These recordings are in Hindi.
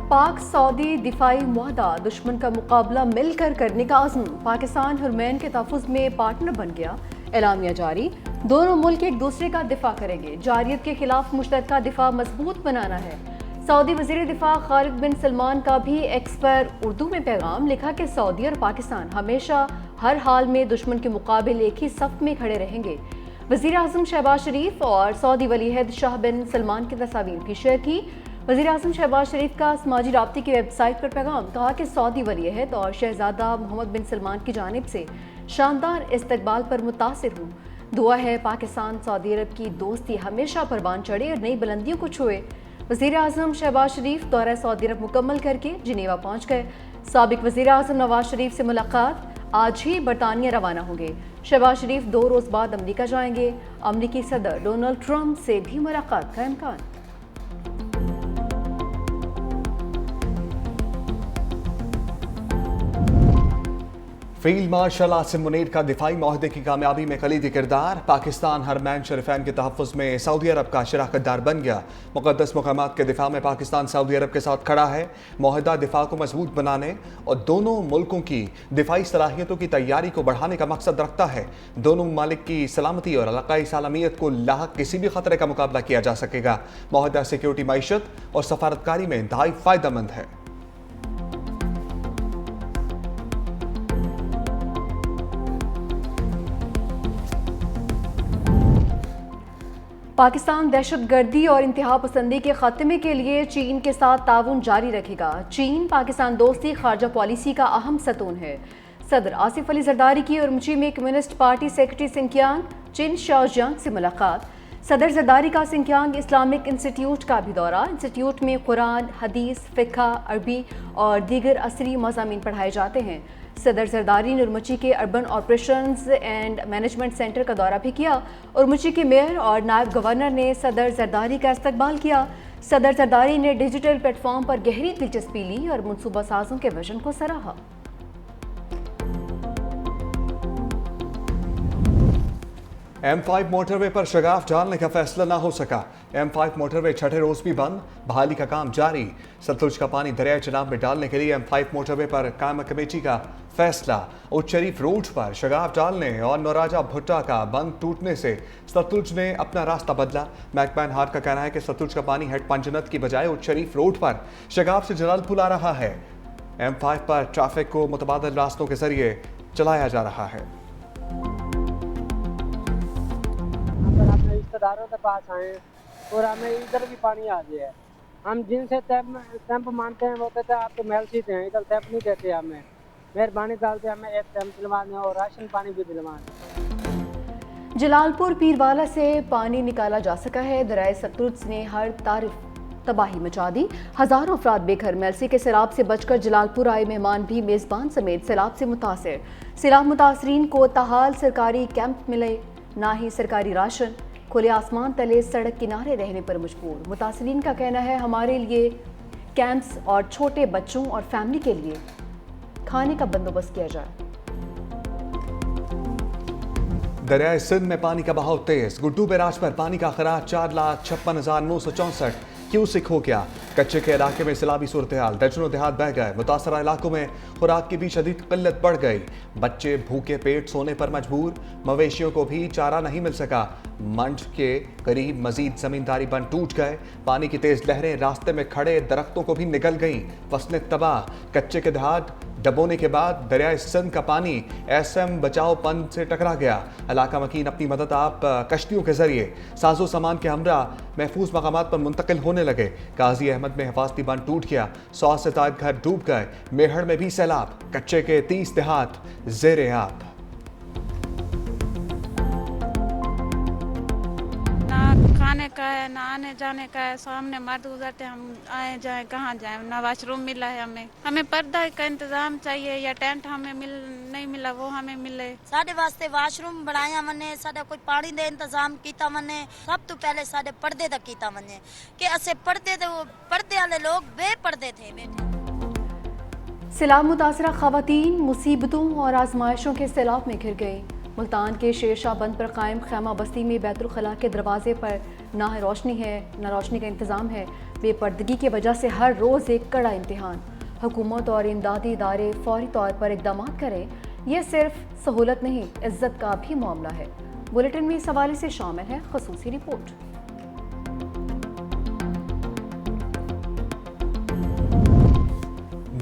पाक सऊदी दिफाई मुआहदा, दुश्मन का मुकाबला मिलकर करने का आज़म। पाकिस्तान हुरमैन के तहफ़्फ़ुज़ में पार्टनर बन गया, एलामिया जारी। दोनों मुल्क एक दूसरे का दिफा करेंगे। जारियत के खिलाफ मुश्तरका दिफा मजबूत बनाना है। सऊदी वज़ीर दिफा खालिद बिन सलमान का भी एक्स पर उर्दू में पैगाम लिखा कि सऊदी और पाकिस्तान हमेशा हर हाल में दुश्मन के मुकाबले एक ही सफ में खड़े रहेंगे। वज़ीर आज़म शहबाज शरीफ और सऊदी वलीअहद शाह बिन सलमान की तस्वीर भी शेयर की। वज़ीर आज़म शहबाज शरीफ का समाजी राब्ते की वेबसाइट पर पैगाम, कहा कि सऊदी वलीअहद और शहजादा मोहम्मद बिन सलमान की जानिब से शानदार इस्तकबाल पर मुतासिर हूँ। दुआ है पाकिस्तान सऊदी अरब की दोस्ती हमेशा परवान चढ़े और नई बुलंदियों को छुए। वज़ीर आज़म शहबाज शरीफ दौरा सऊदी अरब मुकम्मल करके जिनेवा पहुँच गए। साबिक वज़ीर आज़म नवाज शरीफ से मुलाकात, आज ही बरतानिया रवाना होंगे। शहबाज शरीफ 2 रोज़ बाद अमरीका जाएंगे। अमरीकी सदर डोनाल्ड ट्रंप से भी मुलाकात का इम्कान। फील्ड मार्शल आसिम मुनीर का दिफाई माहदे की कामयाबी में कलीदी किरदार। पाकिस्तान हरमैन शरीफैन के तहफ़्फ़ुज़ में सऊदी अरब का शराकत दार बन गया। मुक़द्दस मकामात के दिफा में पाकिस्तान सऊदी अरब के साथ खड़ा है। माहदा दिफा को मजबूत बनाने और दोनों मुल्कों की दिफाई सलाहियतों की तैयारी को बढ़ाने का मकसद रखता है। दोनों ममालिक की सलामती और इलाक़ाई सालमियत को लाहक किसी भी खतरे का मुकाबला किया जा सकेगा। माहदा सिक्योरिटी, मईशत और सफारतकारी में इंतहाई फ़ायदेमंद है। पाकिस्तान दहशतगर्दी और इंतहा पसंदी के खात्मे के लिए चीन के साथ ताउन जारी रखेगा। चीन पाकिस्तान दोस्ती खारजा पॉलिसी का अहम सतून है। सदर आसिफ अली जरदारी की उरमची में कम्युनिस्ट पार्टी सेक्रेटरी सिंकियांग चिन शाओजियांग से मुलाकात। सदर जरदारी का सिंकियांग इस्लामिक इंस्टीट्यूट का भी दौरा। इंस्टीट्यूट में कुरान, हदीस, फ़िक़्ह, अरबी और दीगर असरी मज़ामीन पढ़ाए जाते हैं। सदर जरदारी ने उरमची के urban operations and management centre का दौरा भी किया। उरमची के मेयर और नायब गवर्नर ने सदर जरदारी का इस्तकबाल किया। सदर जरदारी ने डिजिटल प्लेटफॉर्म पर गहरी दिलचस्पी ली और मनसूबा साजों के विजन को सराहा। M5 मोटरवे पर शगाफ डालने का फैसला ना हो सका। M5 मोटरवे छठे रोज भी बंद, बहाली का काम जारी। सतलुज का पानी दरियाए चनाब में डालने के लिए M5 मोटरवे पर कायम कमेटी का फैसला। उच्च शरीफ रोड पर शगाफ डालने और नौराजा भुट्टा का बंद टूटने से सतलुज ने अपना रास्ता बदला। मैकमैन हार्ट का कहना है कि सतलुज का पानी हेड पंजनत की बजाय उच्च शरीफ रोड पर शगाफ से जलालपुर आ रहा है। M5 पर ट्रैफिक को मुतबादल रास्तों के जरिए चलाया जा रहा है। रिश्तेदारों के पास आए और हमें इधर भी पानी आ गया है। हम जिनसे टैंप मानते हैं वो कहते हैं आप तो महल सीधे हैं, इधर टैंप नहीं देते। हमें मेहरबानी डालते हमें एक टैंप दिलवा दें और राशन पानी भी दिलवा दें। जलालपुर पीरवाला से पानी निकाला जा सका है। दरियाए सतलुज ने हर तारीफ तबाही मचा दी। हजारों अफराद बेघर। मेलसी के सैलाब से बचकर जलालपुर आए मेहमान भी मेजबान समेत सैलाब से मुतासिर। सैलाब मुतासरीन को ताहाल सरकारी कैंप मिले, ना ही सरकारी राशन। खुले आसमान तले सड़क किनारे रहने पर मजबूर। मुतासरीन का कहना है हमारे लिए कैंप्स और छोटे बच्चों और फैमिली के लिए खाने का बंदोबस्त किया जाए। दरियाए सिंध में पानी का बहाव तेज। गुड्डू बैराज पर पानी का खराज 4,56,964 क्यूसिक हो गया। कच्चे के इलाके में सैलाबी सूरत हाल, दर्जनों देहात बह गए। मुतासरा इलाकों में खुराक की भी शदीद किल्लत बढ़ गई। बच्चे भूखे पेट सोने पर मजबूर। मवेशियों को भी चारा नहीं मिल सका। मंड के करीब मजीद जमींदारी बंद टूट गए। पानी की तेज लहरें रास्ते में खड़े दरख्तों को भी निगल गईं। फसलें तबाह। कच्चे के देहात डबोने के बाद दरियाए सिंध का पानी SM बचाओ पंद से टकरा गया। इलाका मकीन अपनी मदद आप कश्तियों के जरिए साजो सामान के हमरा महफूज मकामात पर मुंतकिल होने लगे। काजी अहमद में हिफाजती बंद टूट गया। 100 से ज्यादा घर डूब गए। मेहड़ में भी सैलाब। कच्चे के 30 देहात जेरे आब। खाने का है ना आने जाने का है। सामने मर्द गुजरते, हम आए जाए कहाँ जाए, ना वाशरूम मिला है। हमें पर्दा का इंतजाम चाहिए या टेंट हमें नहीं मिला वो हमें मिले। साढ़े वास्ते वाशरूम बनाया मने, साढ़े कोई पानी दे इंतजाम किया मने। सब तो पहले साढ़े पर्दे तक किया मने कि असे पर्दे वाले लोग बेपर्दे थे बैठे। सैलाब मुतासरा खवातीन मुसीबतों और आजमाइशों के सैलाब में घिर गई। मुल्तान के शेरशाह बंद पर कायम खैमा बस्ती में बैतुल खला के दरवाजे पर ना रोशनी का इंतज़ाम है। बेपर्दगी की वजह से हर रोज़ एक कड़ा इम्तिहान। हुकूमत और इमदादी इदारे फौरी तौर पर इक़दाम करें। यह सिर्फ सहूलत नहीं, इज्जत का भी मामला है। बुलेटिन में इस हवाले से शामिल है ख़ुसूसी रिपोर्ट।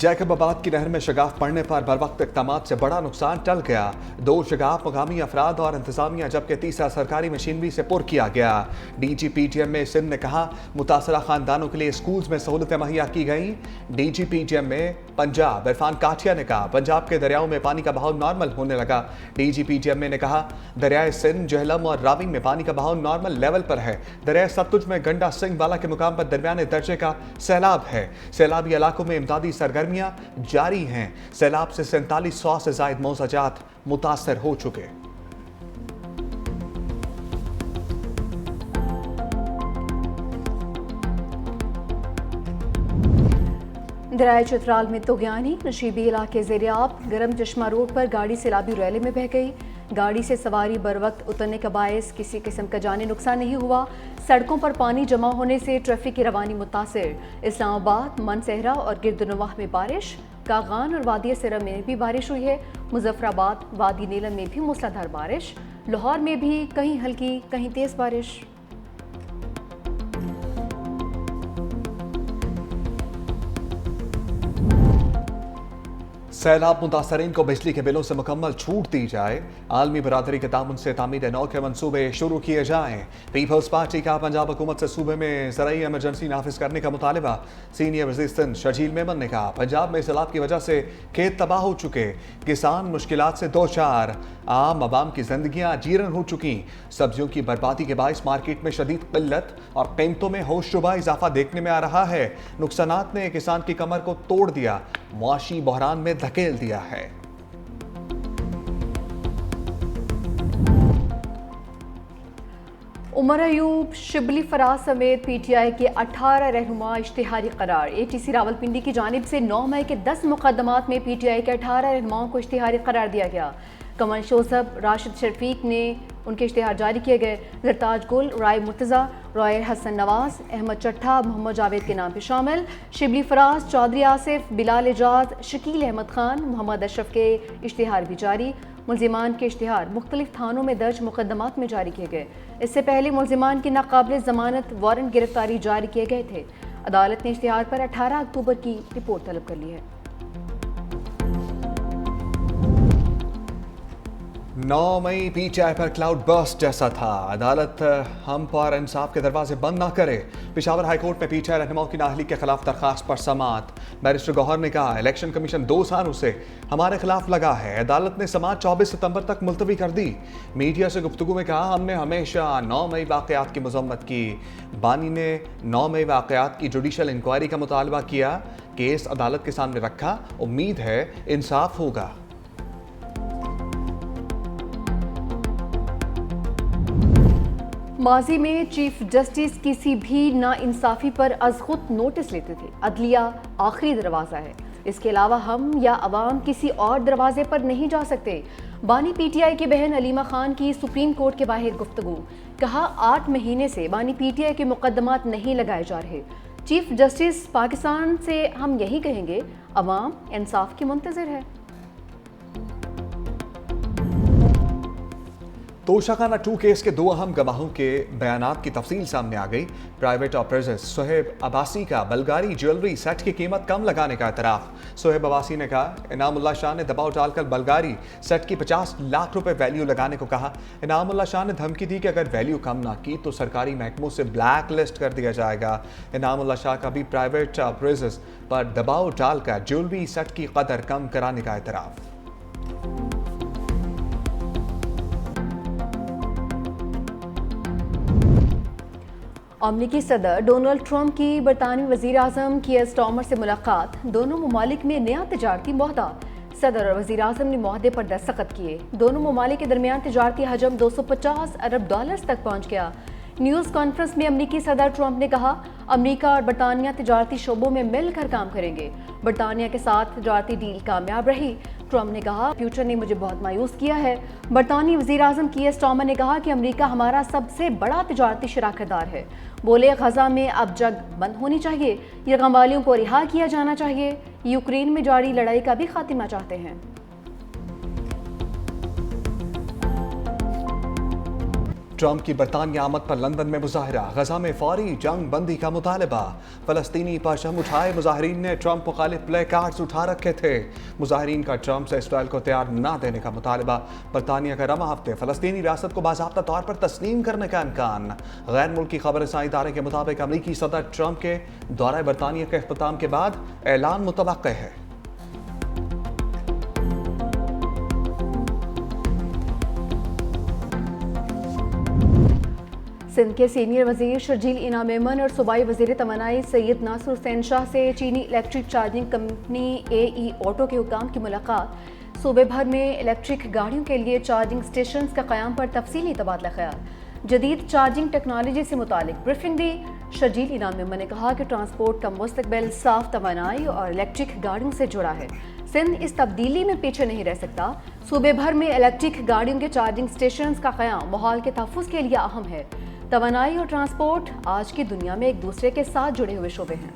जैकबाबाद की नहर में शगाफ पड़ने पर बर वक्त इक़दामात से बड़ा नुकसान टल गया। 2 शगाफ मुकामी अफराद और इंतजामिया जबकि तीसरा सरकारी मशीनरी से पुर किया गया। DGPTM में सिंध ने कहा मुतासरा खानदानों के लिए स्कूल्स में सहूलतें मुहैया की गई। DGPTM में पंजाब इरफान काठिया ने कहा पंजाब के दरियाओं में पानी का बहाव नॉर्मल होने लगा। DGPTM ने कहा दरियाए सिंध, जहलम और रावी में पानी का बहाव नॉर्मल लेवल पर है। दरियाए सतलुज में गंडा सिंह वाला के मुकाम पर दरमियाने दर्जे का सैलाब है। सैलाबी इलाकों में इमदादी सरगर्मियां जारी हैं। सैलाब से 4700 से जायद मौजाजात मुतासर हो चुके। दरियाए चित्राल में तुगयानी, नशीबी इलाके ज़ेरियाब। गरम चश्मा रोड पर गाड़ी सैलाबी रैली में बह गई। गाड़ी से सवारी बर वक्त उतरने का बायस किसी किस्म का जानी नुकसान नहीं हुआ। सड़कों पर पानी जमा होने से ट्रैफिक की रवानी मुतासिर। इस्लामाबाद, मनसहरा और गिरदनवाह में बारिश। कागान और वादी सिरा में भी बारिश हुई है। मुजफ्फराबाद, वादी नीलम में भी मूसलाधार बारिश। लाहौर में भी कहीं हल्की कहीं तेज बारिश। सैलाब मुतासरीन को बिजली के बिलों से मुकम्मल छूट दी जाए। आलमी बरादरी के तामुन से तामीर नौ के मनसूबे शुरू किए जाएं। पीपल्स पार्टी का पंजाब हुकूमत से सूबे में ज़राई एमरजेंसी नाफिज करने का मुतालबा। सीनियर वज़ीर सिंध शर्जील मेमन ने कहा पंजाब में सैलाब की वजह से खेत तबाह हो चुके, किसान मुश्किलात से दो चार, आम आवाम की जिंदगियां जीरन हो चुकी। सब्जियों की बर्बादी के बायस मार्केट में शदीद किल्लत और कीमतों में होशरुबा इजाफा देखने में आ रहा है। नुकसानात ने किसान की कमर को तोड़ दिया, मुआशी बहरान में धकेल दिया है। उमर अयूब, शिबली फराज समेत PTI के 18 रहनुमा इश्तिहारी करार। ATC रावलपिंडी की जानिब से 9 मई के 10 मुकदमात में PTI के 18 रहनुमाओं को इश्तिहारी करार दिया गया। कमल शोजब, राशिद शफीक ने उनके इश्तिहार जारी किए गए। जरताज गुल, राय मुर्तज़ा, रॉयल हसन नवाज, अहमद चट्ठा, मोहम्मद जावेद के नाम पे शामिल। शिबली फराज, चौधरी आसिफ, बिलाल एजाज, शकील अहमद खान, मोहम्मद अशरफ के इश्तिहार भी जारी। मुल्जिमान के इश्तिहार मुख्तलिफ थानों में दर्ज मुकदमात में जारी किए गए। इससे पहले मुल्जिमान की नाकाबिल ज़मानत वारंट गिरफ्तारी जारी किए गए थे। अदालत ने इश्तिहार पर 18 अक्टूबर की रिपोर्ट तलब कर ली है। 9 मई PTI पर क्लाउड बर्स्ट जैसा था। अदालत हम पर इंसाफ के दरवाजे बंद ना करे। पेशावर हाईकोर्ट में PTI रहनुमाओं की नाअहली के खिलाफ दरखास्त पर समाअत। बैरिस्टर गौहर ने कहा इलेक्शन कमीशन 2 सालों से हमारे खिलाफ लगा है। अदालत ने समाअत 24 सितंबर तक मुलतवी कर दी। मीडिया से गुफ्तगू में कहा हमने हमेशा 9 मई वाकयात की मजम्मत की। बानी ने 9 मई वाकयात की जुडिशल इंक्वायरी का मुतालबा किया। केस अदालत के सामने रखा। उम्मीद है इंसाफ होगा। माजी में चीफ जस्टिस किसी भी नाइंसाफ़ी पर अज़ खुद नोटिस लेते थे। अदलिया आखिरी दरवाज़ा है, इसके अलावा हम या अवाम किसी और दरवाजे पर नहीं जा सकते। बानी PTI की बहन अलीमा खान की सुप्रीम कोर्ट के बाहर गुफ्तगू। कहा 8 महीने से बानी PTI के मुकदमात नहीं लगाए जा रहे। चीफ जस्टिस पाकिस्तान से हम यही कहेंगे, अवाम इंसाफ की मुंतज़िर है। तोशाखाना 2 केस के 2 अहम गवाहों के बयानात की तफसील सामने आ गई। प्राइवेट ऑपरेटर सोहेब अब्बासी का बल्गारी ज्वेलरी सेट की कीमत कम लगाने का एतराफ़। सोहेब अब्बासी ने कहा इनामुल्लाह शाह ने दबाव डालकर बल्गारी सेट की 50 लाख रुपए वैल्यू लगाने को कहा। इनामुल्लाह शाह ने धमकी दी कि अगर वैल्यू कम ना की तो सरकारी महकमों से ब्लैक लिस्ट कर दिया जाएगा। इनामुल्लाह शाह का भी प्राइवेट ऑपरेटर्स पर दबाव डालकर ज्वेलरी सेट की कदर कम कराने का एतराफ़। अमरीकी सदर डोनाल्ड ट्रंप की बरतानवी वज़ीर आज़म कीयर स्टार्मर से मुलाकात। दोनों ममालिक में नया तिजारती मुआहदा। सदर और वज़ीर आज़म ने मुआहदे पर दस्तखत किए। दोनों ममालिक के दरमियान तिजारती हजम $250 अरब तक पहुँच गया। न्यूज़ कॉन्फ्रेंस में अमरीकी सदर ट्रंप ने कहा अमरीका और बरतानिया तिजारती शोबों में मिलकर काम करेंगे। बरतानिया के साथ तिजारती डील कामयाब रही। ट्रम्प ने कहा, फ्यूचर ने मुझे बहुत मायूस किया है। बरतानी वज़ीर-ए-आज़म कीयर स्टारमर ने कहा कि अमेरिका हमारा सबसे बड़ा तिजारती शराकतदार है। बोले, गजा में अब जंग बंद होनी चाहिए, यरगम वालियों को रिहा किया जाना चाहिए। यूक्रेन में जारी लड़ाई का भी खात्मा चाहते हैं। ट्रंप की बरतानिया आमद पर लंदन में मुजाहरा, गजा में फौरी जंग बंदी का मुतालबा। फलस्तीनी परचम उठाए मुजाहरीन ने ट्रंप मुखालिफ प्ले कार्ड्स उठा रखे थे। मुजाहरीन का ट्रंप से इसराइल को तैयार न देने का मुतालबा। बरतानिया का रवा हफ्ते फलस्तीनी रियासत को बाज़ाब्ता तौर पर तस्लीम करने का इम्कान। गैर मुल्की खबर रसाई इदारे के मुताबिक अमरीकी सदर ट्रंप के दौरा बरतानिया के इख्तिताम के बाद ऐलान मुतवक्के है। सिंध के सीनियर वजीर शर्जील इना मेमन और सूबाई वजीर तवानाई सैयद नासिर हुसैन शाह से चीनी electric charging company AE auto के हुकाम की मुलाकात। सूबे भर में इलेक्ट्रिक गाड़ियों के लिए चार्जिंग स्टेशन का क़याम पर तफसीली तबादला ख्याल। जदीद चार्जिंग टेक्नोलॉजी से मुतालिक ब्रीफिंग दी। शर्जील इना मेमन ने कहा कि ट्रांसपोर्ट का मुस्तकबिल साफ तवानाई और इलेक्ट्रिक गाड़ियों से जुड़ा है। सिंध इस तब्दीली में पीछे नहीं रह सकता। सूबे भर में इलेक्ट्रिक गाड़ियों के चार्जिंग स्टेशन का क़याम माहौल के तहफ़्फ़ुज़ के लिए अहम है। तवानाई और ट्रांसपोर्ट आज की दुनिया में एक दूसरे के साथ जुड़े हुए शोबे हैं।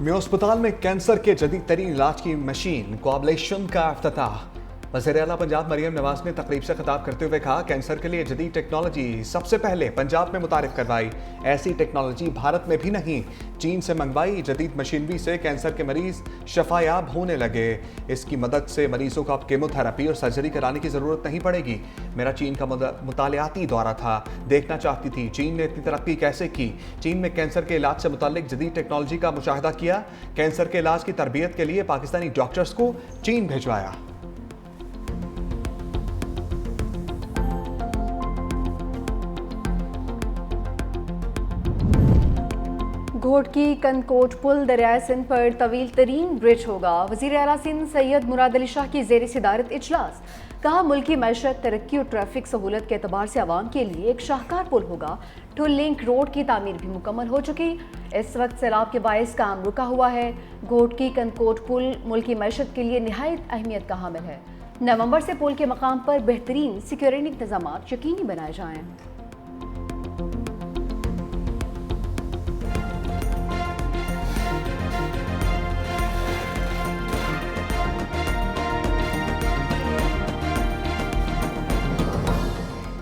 में अस्पताल में कैंसर के जदीद तरीन इलाज की मशीन कोआबलेशन का इफ्तिताह। वज़ीर-ए-आला पंजाब मरियम नवाज ने तकरीब से खिताब करते हुए कहा, कैंसर के लिए जदीद टेक्नोलॉजी सबसे पहले पंजाब में मुतारिफ करवाई। ऐसी टेक्नोलॉजी भारत में भी नहीं, चीन से मंगवाई। जदीद मशीनरी से कैंसर के मरीज शफायाब होने लगे। इसकी मदद से मरीजों को अब कीमोथेरेपी और सर्जरी कराने की ज़रूरत नहीं पड़ेगी। मेरा चीन का मुतालियाती दौरा था, देखना चाहती थी चीन ने इतनी तरक्की कैसे की। चीन में कैंसर के इलाज से मुतालिक जदीद टेक्नोलॉजी का मुशाहिदा किया। कैंसर के इलाज की तरबियत के लिए पाकिस्तानी डॉक्टर्स को चीन भिजवाया। घोटकी कनकोट पुल दरियाए सिंध पर तवील तरीन ब्रिज होगा। वज़ीर-ए-आला सिंध सैयद मुराद अली शाह की ज़ेर सदारत इजलास। कहा, मुल्की मैशत, तरक्की और ट्रैफिक सहूलत के एतबार से आवाम के लिए एक शाहकार पुल होगा। टुल लिंक रोड की तामीर भी मुकम्मल हो चुकी। इस वक्त सैलाब के बायस काम रुका हुआ है। घोटकी कनकोट पुल मुल्की मैशत के लिए निहायत अहमियत का हामिल है। नवंबर से पुल के मकाम पर बेहतरीन सिक्योरिटी इंतजाम यकीनी बनाए जाएँ।